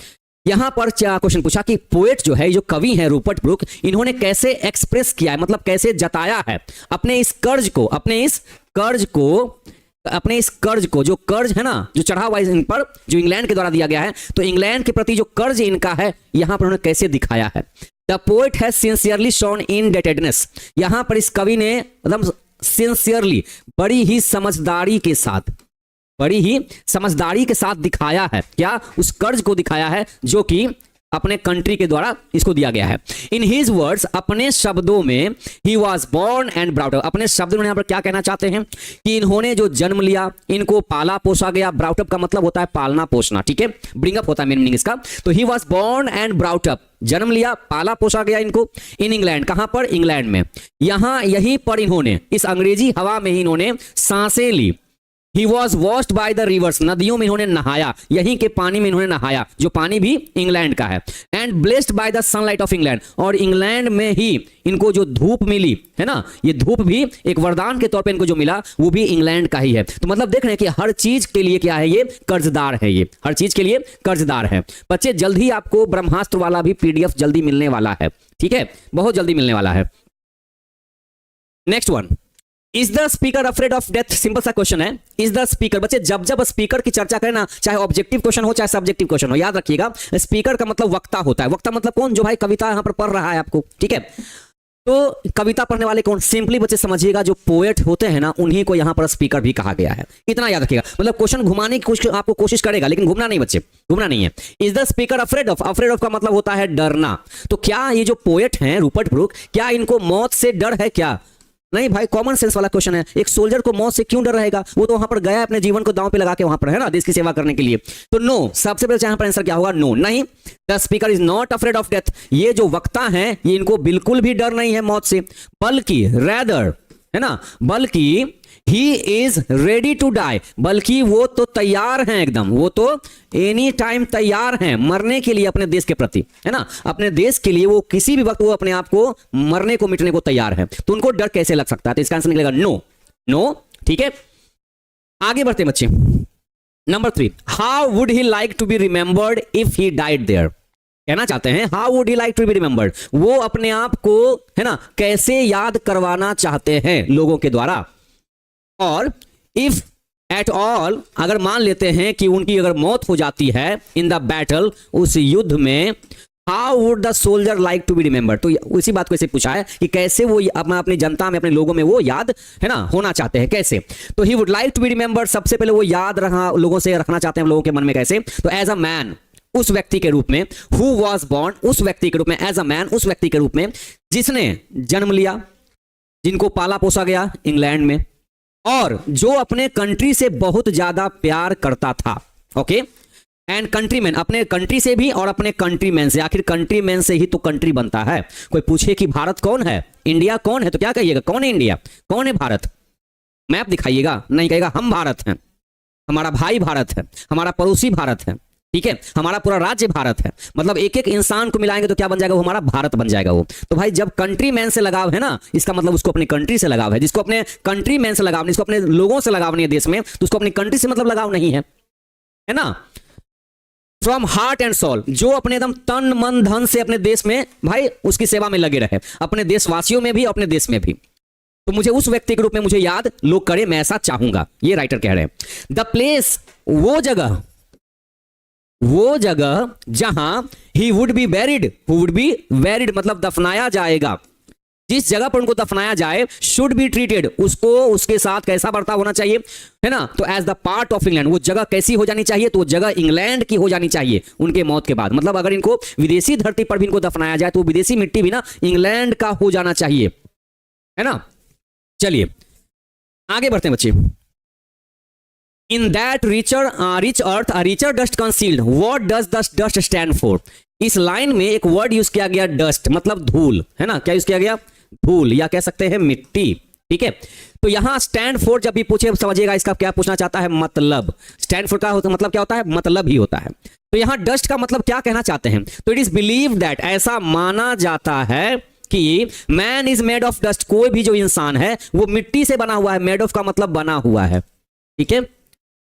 यहां पर क्वेश्चन पूछा कि पोएट जो है, जो कवि है रूपर्ट ब्रूक, इन्होंने कैसे एक्सप्रेस किया है, मतलब कैसे जताया है अपने इस कर्ज को, अपने इस कर्ज को, जो कर्ज है ना, जो चढ़ा हुआ है इन पर, जो इंग्लैंड के द्वारा दिया गया है, तो इंग्लैंड के प्रति जो कर्ज इनका है, यहां पर उन्होंने कैसे दिखाया है। The poet has sincerely shown indebtedness. यहां पर इस कवि ने एकदम सिंसियरली, बड़ी ही समझदारी के साथ दिखाया है, क्या, उस कर्ज को दिखाया है जो कि अपने कंट्री के द्वारा इसको दिया गया है। इन हिज वर्ड्स, अपने शब्दों में, he was born and brought up. अपने शब्द में यहाँ पर क्या कहना चाहते हैं कि इन्होंने जो जन्म लिया, इनको पाला पोसा गया। ब्राउट अप का मतलब होता है पालना पोसना, ठीक है, ब्रिंग अप होता है मीनिंग इसका। तो he was born and brought up, जन्म लिया, पाला पोसा गया इनको, इन इंग्लैंड। कहां पर, इंग्लैंड में। यहीं पर इन्होंने, इस अंग्रेजी हवा में ही इन्होंने सांसें ली। He was washed by the rivers, नदियों में इन्होंने नहाया, यहीं के पानी में इन्होंने नहाया, जो पानी भी इंग्लैंड का है। And blessed by the sunlight of England, और इंग्लैंड में ही इनको जो धूप मिली है ना, ये धूप भी एक वरदान के तौर पे इनको जो मिला, वो भी इंग्लैंड का ही है। तो मतलब देख रहे हैं कि हर चीज के लिए क्या है, ये कर्जदार है, ये हर चीज के लिए कर्जदार है। बच्चे जल्द ही आपको ब्रह्मास्त्र वाला भी PDF जल्दी मिलने वाला है, ठीक है, बहुत जल्दी मिलने वाला है। Next one, is the speaker afraid of death. Simple सा क्वेश्चन है, इज द स्पीकर। बच्चे जब स्पीकर की चर्चा करें ना, चाहे ऑब्जेक्टिव क्वेश्चन हो चाहे सब्जेक्टिव क्वेश्चन हो, याद रखिएगा स्पीकर का मतलब वक्ता होता है। वक्ता मतलब कौन, जो भाई कविता यहां पर पढ़ रहा है आपको, ठीक है। तो कविता पढ़ने वाले कौन, सिंपली बच्चे समझिएगा जो पोएट होते हैं ना, उन्हीं को यहां पर स्पीकर भी कहा गया है। इतना याद रखिएगा, मतलब क्वेश्चन घुमाने की आपको कोशिश करेगा, लेकिन घूमना नहीं बच्चे, घूमना नहीं है। Is the speaker afraid of, afraid of का मतलब होता है डरना। तो क्या ये जो पोएट हैं रूपर्ट ब्रूक, क्या इनको मौत से डर है क्या? नहीं भाई, कॉमन सेंस वाला क्वेश्चन है। एक सोल्जर को मौत से क्यों डर रहेगा, वो तो वहां पर गया अपने जीवन को दांव पे लगा के वहां पर, है ना, देश की सेवा करने के लिए। तो नो, सबसे पहले यहां पर आंसर क्या होगा, नो। नहीं, the speaker is not afraid of death. ये जो वक्ता हैं, ये इनको बिल्कुल भी डर नहीं है मौत से, बल्कि रैदर, है ना, बल्कि he is ready to die, बल्कि वो तो तैयार हैं एकदम, वो तो एनी टाइम तैयार हैं मरने के लिए अपने देश के प्रति, है ना, अपने देश के लिए वो किसी भी वक्त वो अपने आप को मरने को मिटने को तैयार है। तो उनको डर कैसे लग सकता है, तो इसका आंसर निकलेगा नो, नो, ठीक है। आगे बढ़ते बच्चे, number 3, how would he like to be remembered if he died there. कहना चाहते हैं how would he like to be remembered, वो अपने आप को, है ना, कैसे याद करवाना चाहते हैं लोगों के द्वारा। और इफ एट ऑल, अगर मान लेते हैं कि उनकी अगर मौत हो जाती है इन द बैटल, उस युद्ध में, how would the soldier like to be remembered. तो उसी बात को ऐसे पूछा है कि कैसे वो अपनी जनता में, अपने लोगों में वो याद, है ना, होना चाहते हैं, कैसे। तो he would like to be remembered, सबसे पहले वो याद लोगों से रखना चाहते हैं लोगों के मन में, कैसे, तो एज अ मैन, उस व्यक्ति के रूप में, हु वॉज बॉर्न, उस व्यक्ति के रूप में, एज अ मैन, उस व्यक्ति के रूप में जिसने जन्म लिया, जिनको पाला पोसा गया इंग्लैंड में, और जो अपने कंट्री से बहुत ज्यादा प्यार करता था। ओके, एंड कंट्रीमैन, अपने कंट्री से भी और अपने कंट्रीमैन से। आखिर कंट्रीमैन से ही तो कंट्री बनता है। कोई पूछे कि भारत कौन है, इंडिया कौन है, तो क्या कहिएगा, कौन है इंडिया, कौन है भारत? मैप दिखाइएगा, नहीं कहेगा हम भारत हैं, हमारा भाई भारत है, हमारा पड़ोसी भारत है, ठीक है, हमारा पूरा राज्य भारत है। मतलब एक एक इंसान को मिलाएंगे तो क्या बन जाएगा, वो हमारा भारत बन जाएगा वो। तो भाई जब कंट्री मैन से लगाव है ना, इसका मतलब उसको अपनी कंट्री से लगाव है। जिसको अपने कंट्री मैन से लगाव नहीं, जिसको अपने लोगों से लगाव नहीं है देश में, तो उसको अपनी कंट्री से मतलब लगाव नहीं है ना। फ्रॉम हार्ट एंड सोल, जो अपने एकदम तन मन धन से अपने देश में भाई उसकी सेवा में लगे रहे, अपने देशवासियों में भी अपने देश में भी, तो मुझे उस व्यक्ति के रूप में मुझे याद लोग करे, मैं ऐसा चाहूंगा। ये राइटर कह रहे हैं। द प्लेस, वो जगह जहां he would be buried, would be buried मतलब दफनाया जाएगा, जिस जगह पर उनको दफनाया जाए, शुड बी ट्रीटेड, उसको उसके साथ कैसा बर्ताव होना चाहिए, है ना, तो as the part of England, वो जगह कैसी हो जानी चाहिए, तो वो जगह इंग्लैंड की हो जानी चाहिए उनके मौत के बाद। मतलब अगर इनको विदेशी धरती पर भी इनको दफनाया जाए तो विदेशी मिट्टी भी ना इंग्लैंड का हो जाना चाहिए, है ना। चलिए आगे बढ़ते हैं बच्चे। In that rich earth a richer dust concealed, what does the dust stand for? इस लाइन में एक वर्ड यूज किया गया डस्ट, मतलब धूल, है ना। क्या यूज किया गया, धूल, या कह सकते हैं मिट्टी, ठीक है। तो यहां स्टैंड फॉर जब भी पूछे समझिएगा इसका क्या पूछना चाहता है, मतलब। स्टैंड फॉर का मतलब क्या होता है, मतलब ही होता है। तो यहां डस्ट का मतलब क्या कहना चाहते हैं, तो इट इज बिलीव दैट, ऐसा माना जाता है कि man is made of dust, कोई भी जो इंसान है वो मिट्टी से बना हुआ है। मेड ऑफ का मतलब बना हुआ है, ठीक है,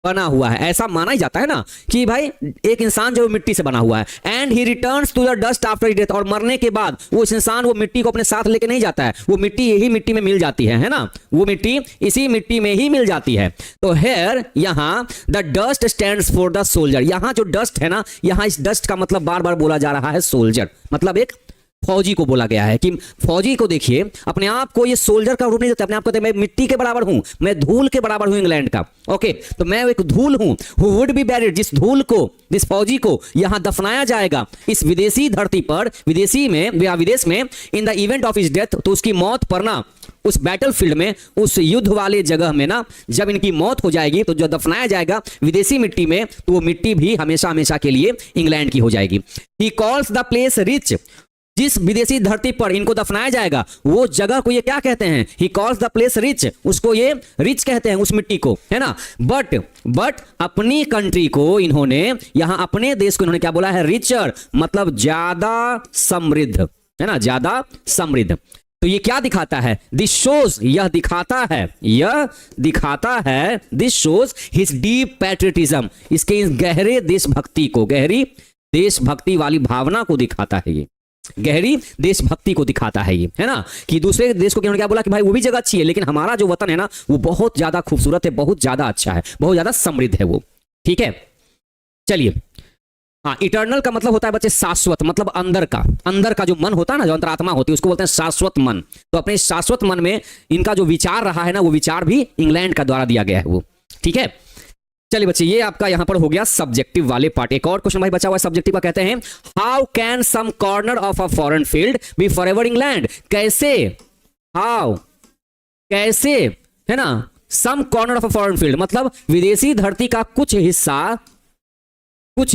बना हुआ है, ऐसा माना ही जाता है ना कि भाई एक इंसान जो मिट्टी से बना हुआ है। And he returns to the dust after death, और मरने के बाद वो इंसान वो मिट्टी को अपने साथ लेके नहीं जाता है, वो मिट्टी यही मिट्टी में मिल जाती है ना, वो मिट्टी इसी मिट्टी में ही मिल जाती है। तो हेयर, यहां the dust stands for the soldier, यहां जो डस्ट है ना, यहां इस डस्ट का मतलब बार बार बोला जा रहा है सोल्जर, मतलब एक फौजी को बोला गया है कि फौजी को देखिए, अपने आप को ये सोल्जर का रूप नहीं देते, अपने आप को मैं मिट्टी के बराबर हूं, मैं धूल के बराबर हूं इंग्लैंड का, ओके। तो मैं एक धूल हूं, हु वुड बी बैरिड, जिस धूल को, जिस फौजी को यहां दफनाया जाएगा इस विदेशी धरती पर, विदेशी में या विदेश में, in the event of his death, तो उसकी मौत पर ना, उस बैटलफील्ड में, उस युद्ध वाले जगह में ना, जब इनकी मौत हो जाएगी तो जो दफनाया जाएगा विदेशी मिट्टी में, तो वो मिट्टी भी हमेशा हमेशा के लिए इंग्लैंड की हो जाएगी। He calls the place rich, जिस विदेशी धरती पर इनको दफनाया जाएगा वो जगह को ये क्या कहते हैं, he calls the place rich, उसको ये रिच कहते हैं, उस मिट्टी को, है ना। बट अपनी कंट्री को इन्होंने, यहां अपने देश को इन्होंने क्या बोला है, रिचर, मतलब ज्यादा समृद्ध, है ना, ज्यादा समृद्ध। तो ये क्या दिखाता है, दिस शोज, यह दिखाता है this shows his deep patriotism, इसके इस गहरे देशभक्ति को, गहरी देशभक्ति वाली भावना को दिखाता है, ये गहरी देशभक्ति को दिखाता है ये, है ना, कि दूसरे देश को क्या बोला कि भाई वो भी जगह अच्छी है, लेकिन हमारा जो वतन है ना वो बहुत ज्यादा खूबसूरत है, बहुत ज्यादा अच्छा है, बहुत ज्यादा समृद्ध है वो, ठीक है। चलिए, हाँ, इटर्नल का मतलब होता है बच्चे शाश्वत, मतलब अंदर का जो मन होता है ना, जो अंतरात्मा होती है, उसको बोलते हैं शाश्वत मन। तो अपने शाश्वत मन में इनका जो विचार रहा है ना, वो विचार भी इंग्लैंड का द्वारा दिया गया है वो, ठीक है। चलिए बच्चे, ये आपका यहां पर हो गया सब्जेक्टिव वाले पार्ट। एक और क्वेश्चन भाई बचा हुआ है सब्जेक्टिव का, कहते हैं how can some corner of a foreign field be forever England, कैसे, हाउ, कैसे, है ना, some corner of a foreign field मतलब विदेशी धरती का कुछ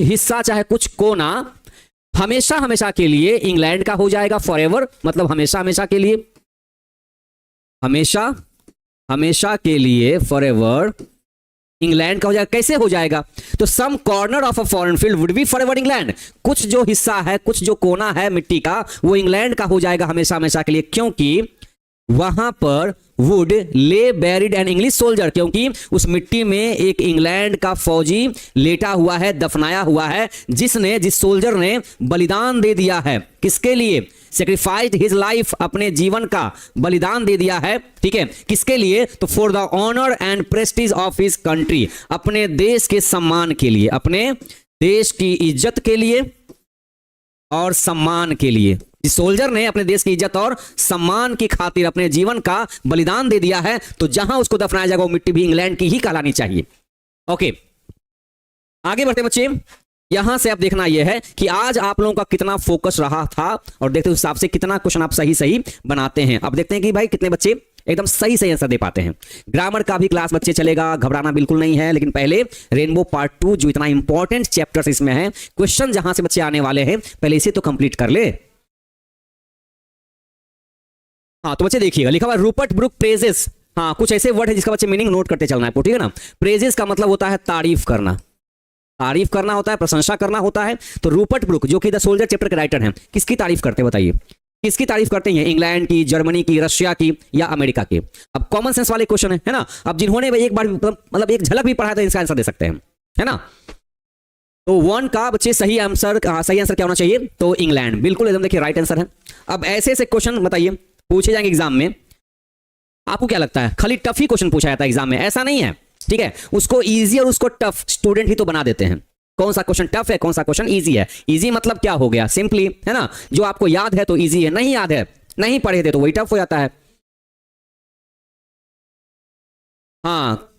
हिस्सा चाहे कुछ कोना हमेशा हमेशा के लिए इंग्लैंड का हो जाएगा। फॉरएवर मतलब हमेशा हमेशा के लिए, हमेशा हमेशा के लिए फॉरएवर इंग्लैंड का हो जाएगा। कैसे हो जाएगा, तो some corner of a foreign field would be forever England, कुछ जो हिस्सा है, कुछ जो कोना है मिट्टी का, वो इंग्लैंड का हो जाएगा हमेशा हमेशा के लिए, क्योंकि वहां पर वुड ले बैरिड एन इंग्लिश सोल्जर, क्योंकि उस मिट्टी में एक इंग्लैंड का फौजी लेटा हुआ है, दफनाया हुआ है, जिस सोल्जर ने बलिदान दे दिया है, किसके लिए, सेक्रीफाइस्ड हिज लाइफ, अपने जीवन का बलिदान दे दिया है, ठीक है, किसके लिए, तो for the honour and prestige of his country, अपने देश के सम्मान के लिए, अपने देश की इज्जत के लिए और सम्मान के लिए। जिस सोल्जर ने अपने देश की इज्जत और सम्मान की खातिर अपने जीवन का बलिदान दे दिया है, तो जहां उसको दफनाया जाएगा वो मिट्टी भी इंग्लैंड की ही कहलानी चाहिए। ओके, आगे बढ़ते बच्चे। यहां से अब देखना यह है कि आज आप लोगों का कितना फोकस रहा था और देखते उस हिसाब से कितना क्वेश्चन आप सही सही बनाते हैं। अब देखते हैं कि भाई कितने बच्चे एकदम सही सही आंसर दे पाते हैं। ग्रामर का भी क्लास बच्चे चलेगा, घबराना बिल्कुल नहीं है, लेकिन पहले रेनबो पार्ट 2 जो इतना इंपॉर्टेंट चैप्टर्स इसमें है, क्वेश्चन जहां से बच्चे आने वाले हैं, पहले इसे तो कंप्लीट कर ले। हाँ तो बच्चे देखिएगा, लिखा हुआ रूपर्ट ब्रुक प्रेजेस। हाँ कुछ ऐसे वर्ड है जिसका बच्चे मीनिंग नोट करते चलना है, ठीक है ना। प्रेजेस का मतलब होता है तारीफ करना, तारीफ करना होता है, प्रशंसा करना होता है। तो रूपर्ट ब्रुक जो कि द सोल्जर चैप्टर के राइटर हैं, किसकी तारीफ करते हैं बताइए, किसकी तारीफ करते हैं? इंग्लैंड की, जर्मनी की, रशिया की या अमेरिका की? अब कॉमन सेंस वाले क्वेश्चन है ना। अब जिन्होंने एक बार मतलब एक झलक भी पढ़ा था इसका आंसर दे सकते हैं, है ना। तो 1 का बच्चे सही आंसर क्या होना चाहिए? तो इंग्लैंड, बिल्कुल एकदम देखिए राइट आंसर है। अब ऐसे ऐसे क्वेश्चन बताइए पूछे जाएंगे एग्जाम में, आपको क्या लगता है खाली टफ ही क्वेश्चन पूछा जाता है एग्जाम में? ऐसा नहीं है, ठीक है। उसको इजी और उसको टफ स्टूडेंट ही तो बना देते हैं। कौन सा क्वेश्चन टफ है, कौन सा क्वेश्चन इजी है? इजी मतलब क्या हो गया? सिंपली, है ना, जो आपको याद है तो इजी है, नहीं याद है, नहीं पढ़े थे तो वही टफ हो जाता है। हाँ,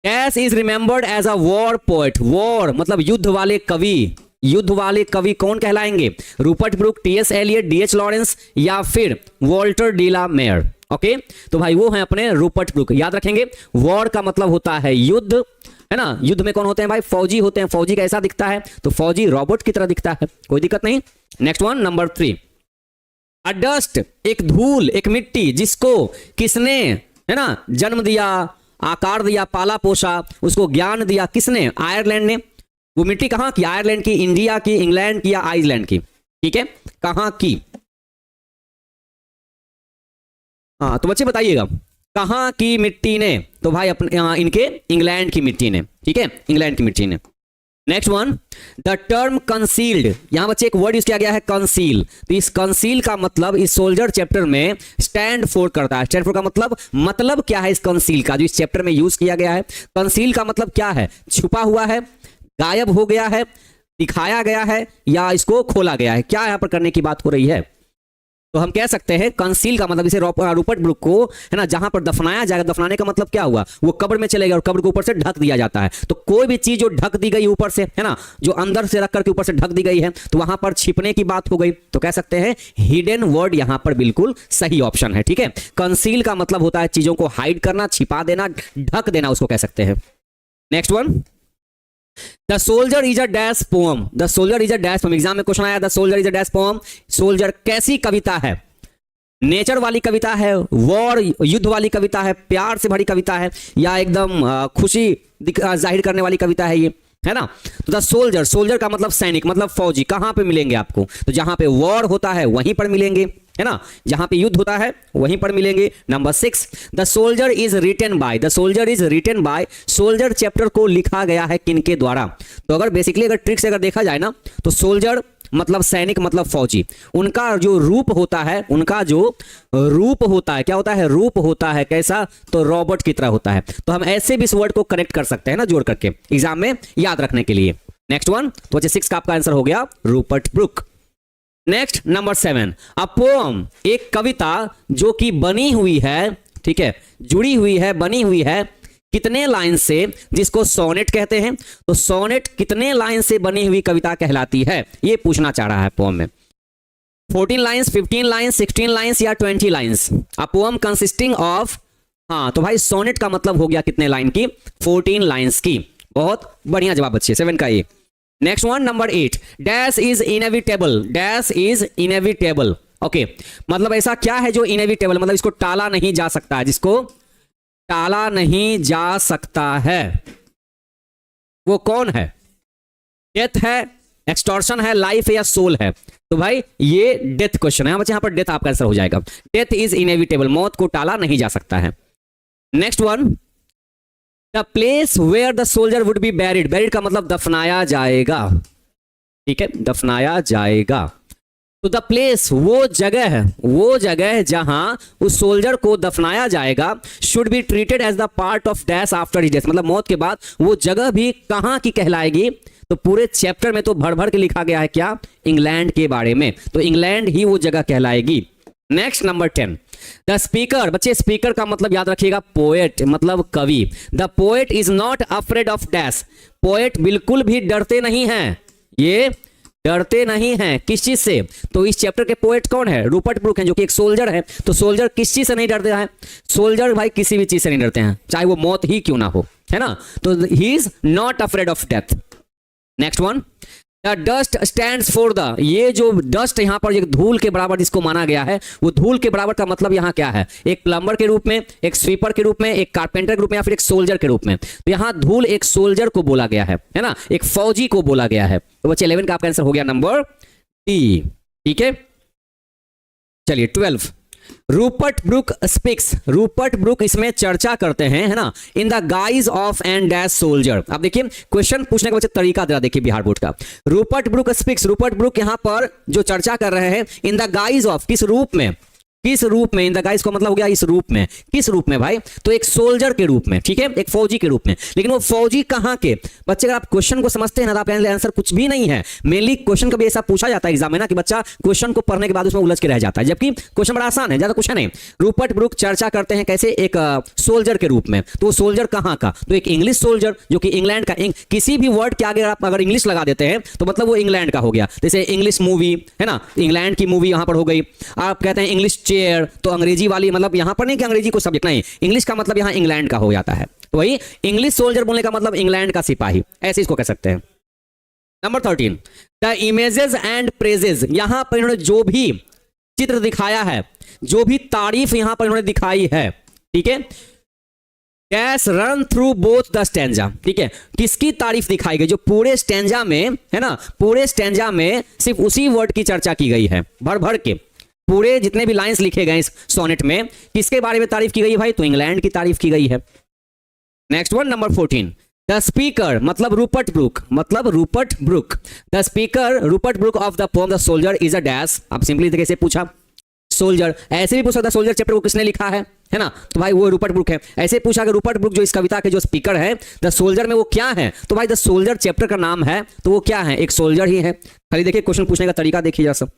dash is remembered as a war poet. War मतलब युद्ध वाले कवि। युद्ध वाले कवि कौन कहलाएंगे? Rupert Brooke, TS Eliot, DH Lawrence या फिर Walter de la Mare. Okay, तो भाई वो है अपने रूपर्ट ब्रुक, याद रखेंगे। वॉर का मतलब होता है युद्ध, है ना। युद्ध में कौन होते हैं भाई? फौजी होते हैं। फौजी कैसा दिखता है? तो फौजी रॉबर्ट की तरह दिखता है, कोई दिक्कत नहीं। नेक्स्ट वन, नंबर 3, अ डस्ट, एक धूल, एक मिट्टी जिसको किसने, है ना, जन्म दिया, आकार दिया, पाला पोसा, उसको ज्ञान दिया, किसने? आयरलैंड ने। वो मिट्टी कहां की? आयरलैंड की, इंडिया की, इंग्लैंड की या आइसलैंड की? ठीक है, कहां की? हाँ तो बच्चे बताइएगा कहां की मिट्टी ने? तो भाई अपने इनके इंग्लैंड की मिट्टी ने, ठीक है, इंग्लैंड की मिट्टी ने। Next one, the term concealed, यहां बच्चे एक वर्ड यूज किया गया है कंसील। तो इस कंसील का मतलब इस सोल्जर चैप्टर में स्टैंड फॉर करता है। स्टैंड फॉर का मतलब क्या है? इस कंसील का जो इस चैप्टर में यूज किया गया है, कंसील का मतलब क्या है? छुपा हुआ है, गायब हो गया है, दिखाया गया है या इसको खोला गया है? क्या यहां पर करने की बात हो रही है? तो हम कह सकते हैं कंसील का मतलब इसे रूपर्ट ब्रुक को, है ना, जहां पर दफनाया जाएगा। दफनाने का मतलब क्या हुआ? वो कब्र में चले गए और कब्र को ऊपर से ढक दिया जाता है। तो कोई भी चीज जो ढक दी गई ऊपर से, है ना, जो अंदर से रख करके ऊपर से ढक दी गई है, तो वहां पर छिपने की बात हो गई। तो कह सकते हैं हिडन वर्ड यहां पर बिल्कुल सही ऑप्शन है, ठीक है। कंसील का मतलब होता है चीजों को हाइड करना, छिपा देना, ढक देना, उसको कह सकते हैं। Next one, the soldier is a dash poem. The soldier is a dash poem, exam में क्वेश्चन आया, the soldier is a dash poem. Soldier कैसी कविता है? नेचर वाली कविता है, वॉर युद्ध वाली कविता है, प्यार से भरी कविता है या एकदम खुशी जाहिर करने वाली कविता है ये, है ना। तो द सोल्जर, सोल्जर का मतलब सैनिक, मतलब फौजी। कहां पे मिलेंगे आपको? तो जहां पे वॉर होता है वहीं पर मिलेंगे, है ना, जहां पे युद्ध होता है वहीं पर मिलेंगे। Number 6, the soldier is written by. The soldier is written by, soldier chapter को लिखा गया है किनके द्वारा? तो अगर बेसिकली अगर ट्रिक से अगर देखा जाए ना, तो सोल्जर मतलब सैनिक मतलब फौजी, उनका जो रूप होता है, उनका जो रूप होता है, क्या होता है? रूप होता है कैसा? तो रॉबर्ट की तरह होता है। तो हम ऐसे भी इस वर्ड को कनेक्ट कर सकते हैं ना, जोड़ करके एग्जाम में याद रखने के लिए। नेक्स्ट वन, तो बच्चे 6 का आपका आंसर हो गया Rupert book. Next number 7, a poem, एक कविता जो कि बनी हुई है, ठीक है, जुड़ी हुई है, बनी हुई है कितने लाइन से, जिसको सोनेट कहते हैं। तो सोनेट कितने लाइन से बनी हुई कविता कहलाती है? ये पूछना चाह रहा है पोम में। 14 लाइन्स, 15 लाइन्स, 16 लाइन्स या 20 lines? A poem consisting of, हाँ तो भाई सोनेट का मतलब हो गया कितने लाइन की? 14 लाइन्स की। बहुत बढ़िया जवाब बच्चे, 7 का ये। Next one, number 8, dash is inevitable. Dash is inevitable, okay, मतलब ऐसा क्या है जो इनएविटेबल, मतलब इसको टाला नहीं जा सकता है, जिसको टाला नहीं जा सकता है, वो कौन है? डेथ है, एक्सटॉर्शन है, लाइफ है या सोल है? तो भाई ये डेथ क्वेश्चन है बच्चे, यहां पर डेथ आपका आंसर हो जाएगा। डेथ इज इनएविटेबल, मौत को टाला नहीं जा सकता है। Next one, the place where the soldier would be buried. Buried का मतलब दफनाया जाएगा, ठीक है, दफनाया जाएगा। तो द प्लेस, वो जगह जहां उस सोल्जर को दफनाया जाएगा, should be treated as the part of dash after his death, मतलब मौत के बाद वो जगह भी कहां की कहलाएगी? तो पूरे चैप्टर में तो भर भर के लिखा गया है क्या? इंग्लैंड के बारे में, तो इंग्लैंड ही वो जगह कहलाएगी। Next number 10, the speaker. बच्चे स्पीकर का मतलब याद रखिएगा पोएट, मतलब कवि। The poet is not afraid of dash, poet बिल्कुल भी डरते नहीं हैं, ये डरते नहीं हैं किस चीज से? तो इस चैप्टर के पोएट कौन है? रूपर्ट ब्रूक हैं, जो कि एक सोल्जर है। तो सोल्जर किस चीज से नहीं डरते हैं? सोल्जर भाई किसी भी चीज से नहीं डरते हैं, चाहे वो मौत ही क्यों ना हो, है ना। तो he is not afraid of death. Next one, the dust stand for the, ये जो डस्ट यहां पर एक धूल के बराबर जिसको माना गया है, वो धूल के बराबर का मतलब यहां क्या है? एक प्लम्बर के रूप में, एक स्वीपर के रूप में, एक कारपेंटर के रूप में, या फिर एक सोल्जर के रूप में। तो यहां धूल एक सोल्जर को बोला गया है ना, एक फौजी को बोला गया है। तो बच्चे 11 का आपका आंसर हो गया नंबर डी। ठीक है, चलिए 12, Rupert Brooke speaks. Rupert Brooke इसमें चर्चा करते हैं, है ना, in the guise of and dash soldier. अब देखिए क्वेश्चन पूछने का बच्चे तरीका जरा देखिए बिहार बोर्ड का। Rupert Brooke speaks, Rupert Brooke यहां पर जो चर्चा कर रहे हैं, इन द गाइज ऑफ, किस रूप में? किस रूप में? इन द गाइज का मतलब हो गया इस रूप में। किस रूप में भाई? तो एक सोल्जर के रूप में, ठीक है, एक फौजी के रूप में। लेकिन वो फौजी कहां के? बच्चे अगर आप क्वेश्चन को समझते हैं ना, तो आपका आंसर कुछ भी नहीं है। मेनली क्वेश्चन कभी ऐसा पूछा जाता है एग्जाम में ना, कि बच्चा क्वेश्चन को पढ़ने के बाद उसमें उलझ के रह जाता है, जबकि क्वेश्चन बड़ा आसान है, ज्यादा कुछ है नहीं। रूपर्ट ब्रूक चर्चा करते हैं कैसे? एक सोल्जर के रूप में। तो सोल्जर कहां का? तो एक इंग्लिश सोल्जर, जो कि इंग्लैंड का। किसी भी वर्ड के आगे आप अगर इंग्लिश लगा देते हैं तो मतलब वो इंग्लैंड का हो गया। जैसे इंग्लिश मूवी, है ना, इंग्लैंड की मूवी यहां पर हो गई। आप कहते हैं इंग्लिश चेयर, तो अंग्रेजी वाली, मतलब यहां पर नहीं कि अंग्रेजी को सब्जेक्ट, नहीं, इंग्लिश का मतलब यहां इंग्लैंड का हो जाता है। तो वही इंग्लिश सोल्जर बोलने का मतलब इंग्लैंड का सिपाही, ऐसे इसको कह सकते हैं। Number 13, the images and praises. यहां पर इन्होंने जो भी चित्र दिखाया है, जो भी तारीफ यहां पर इन्होंने दिखाई है, ठीक है, dash run through both the stanza. ठीक है, किसकी तारीफ दिखाई गई? जो पूरे स्टैंजा में, है ना, पूरे स्टैंजा में सिर्फ उसी वर्ड की चर्चा की गई है, भर भर के पूरे जितने भी लाइंस लिखे गए इस सोनेट में, किसके बारे में तारीफ की गई है भाई? तो इंग्लैंड की तारीफ की गई है। Next one, number 14, the speaker, मतलब रूपर्ट ब्रूक, मतलब Rupert Brooke. The speaker Rupert Brooke of the poem the soldier is a dash. आप सिंपली कैसे पूछा? सोल्जर। ऐसे भी पूछ सकता, सोल्जर चैप्टर को किसने लिखा है ना, तो भाई वो रूपर्ट ब्रूक है। ऐसे पूछा कि रूपर्ट ब्रूक जो इस कविता के जो स्पीकर है द सोल्जर में, वो क्या है? तो भाई द सोल्जर चैप्टर का नाम है, तो वो क्या है? एक सोल्जर ही है। खाली देखिए क्वेश्चन पूछने का तरीका देखिए जरा सब।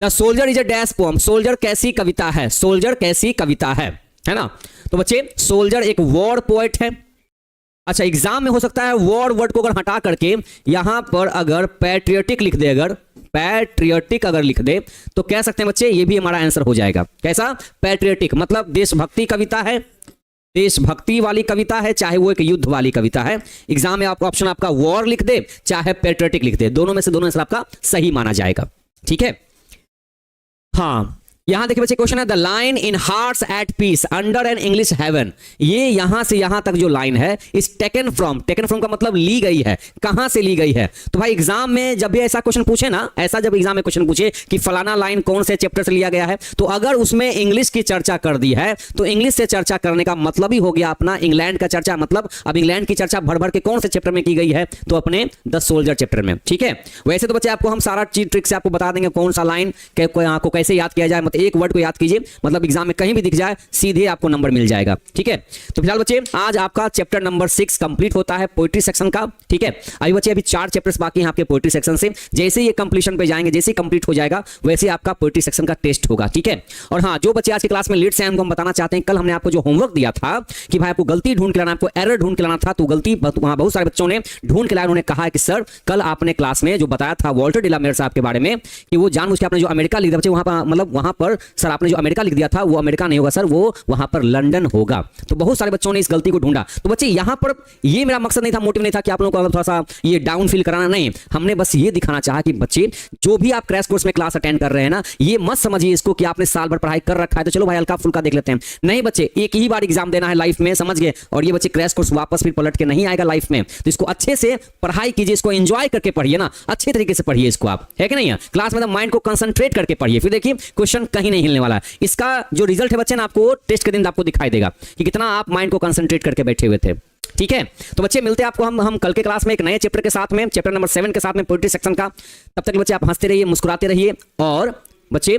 The soldier is a dash poem. Soldier कैसी कविता है? सोल्जर कैसी कविता है ना। तो बच्चे सोल्जर एक वॉर पोएट है। अच्छा, एग्जाम में हो सकता है वॉर वर्ड को अगर हटा करके यहां पर अगर पैट्रियोटिक लिख दे, अगर पैट्रियोटिक अगर लिख दे, तो कह सकते हैं बच्चे ये भी हमारा आंसर हो जाएगा। कैसा? पैट्रियोटिक, मतलब देशभक्ति कविता है, देशभक्ति वाली कविता है, चाहे वो एक युद्ध वाली कविता है। एग्जाम में आपको ऑप्शन आपका वॉर लिख दे, चाहे पैट्रियोटिक लिख दे, दोनों में से दोनों आंसर आपका सही माना जाएगा। ठीक है, हाँ, यहां देखिए बच्चे क्वेश्चन है, the line in hearts at peace under an English heaven. ये यहां से यहां तक जो लाइन है इस टेकन फ्रॉम, टेकन फ्रॉम का मतलब ली गई है, कहां से ली गई है? तो भाई एग्जाम में जब भी ऐसा क्वेश्चन पूछे ना, ऐसा जब एग्जाम में क्वेश्चन पूछे कि फलाना लाइन कौन से चैप्टर से लिया गया है, तो अगर उसमें इंग्लिश की चर्चा कर दी है, तो इंग्लिश से चर्चा करने का मतलब ही हो गया अपना इंग्लैंड का चर्चा। मतलब अब इंग्लैंड की चर्चा भर भर के कौन से चैप्टर में की गई है? तो अपने द सोल्जर चैप्टर में। ठीक है, वैसे तो बच्चे आपको हम सारा चीज ट्रिक से आपको बता देंगे कौन सा लाइन को कैसे याद किया जाए। मतलब एक वर्ड को याद कीजिए, मतलब एग्जाम में कहीं भी दिख जाए सीधे आपको नंबर मिल जाएगा। ठीक है, तो फिलहाल बच्चे आज आपका चैप्टर नंबर 6 कंप्लीट होता है पोएट्री सेक्शन का। ठीक है, अभी बच्चे अभी 4 चैप्टर्स बाकी हैं आपके पोएट्री सेक्शन से। जैसे ये कंप्लीशन पे जाएंगे, जैसे कंप्लीट हो जाएगा, वैसे आपका पोएट्री सेक्शन का टेस्ट होगा। ठीक है, और हाँ, जो बच्चे आज की क्लास में लेट से आए उनको हम बताना चाहते हैं, कल हमने आपको जो होमवर्क दिया था कि भाई आपको गलती ढूंढ के लाना, आपको एरर ढूंढ के लाना था, तो गलती वहां बहुत सारे बच्चों ने ढूंढ के लाया। उन्होंने कहा कि सर कल आपने क्लास में जो बताया था वॉल्टर डिलामेयर साहब के बारे में कि वो जानबूझ के आपने जो अमेरिका लिख दिया बच्चे, वहां पर मतलब वहां पर सर आपने जो अमेरिका लिख दिया था वो अमेरिका नहीं होगा सर, वो वहां पर लंदन होगा। तो बहुत सारे बच्चों ने इस गलती को ढूंढा। तो बच्चे यहां पर ये मेरा मकसद नहीं था, मोटिव नहीं था कि आप लोगों को थोड़ा सा ये डाउन फील कराना, नहीं। हमने बस ये दिखाना चाहा कि बच्चे जो भी आप क्रैश कोर्स में क्लास अटेंड कर रहे हैं ना, ये मत समझिए इसको कि आपने साल भर पढ़ाई कर रखा है तो चलो भाई हल्का फुल्का देख लेते हैं। नहीं बच्चे, एक ही बार एग्जाम देना है लाइफ में, समझ गए। और ये बच्चे क्रैश कोर्स वापस फिर पलट के नहीं आएगा लाइफ में, तो इसको अच्छे से पढ़ाई कीजिए, इसको एंजॉय करके पढ़िए ना, अच्छे तरीके से पढ़िए इसको आप, है कि नहीं है। क्लास में माइंड को कंसंट्रेट करके पढ़िए, फिर देखिए क्वेश्चन कहीं नहीं हिलने वाला है। इसका जो रिजल्ट है बच्चे ना आपको टेस्ट के दिन आपको दिखाई देगा कि कितना आप माइंड को कंसंट्रेट करके बैठे हुए थे। ठीक है, तो बच्चे मिलते हैं आपको हम कल के क्लास में एक नए चैप्टर के साथ में, चैप्टर नंबर 7 के साथ में पोएट्री सेक्शन का। तब तक बच्चे आप हंसते रहिए, मुस्कुराते रहिए, और बच्चे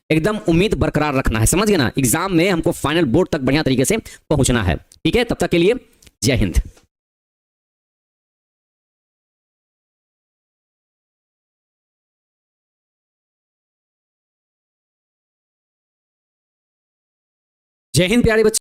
एकदम उम्मीद बरकरार रखना है, समझ गए ना। एग्जाम में हमको फाइनल बोर्ड तक बढ़िया तरीके से पहुंचना है। ठीक है, तब तक के लिए जय हिंद। जय हिंद प्यारे बच्चे।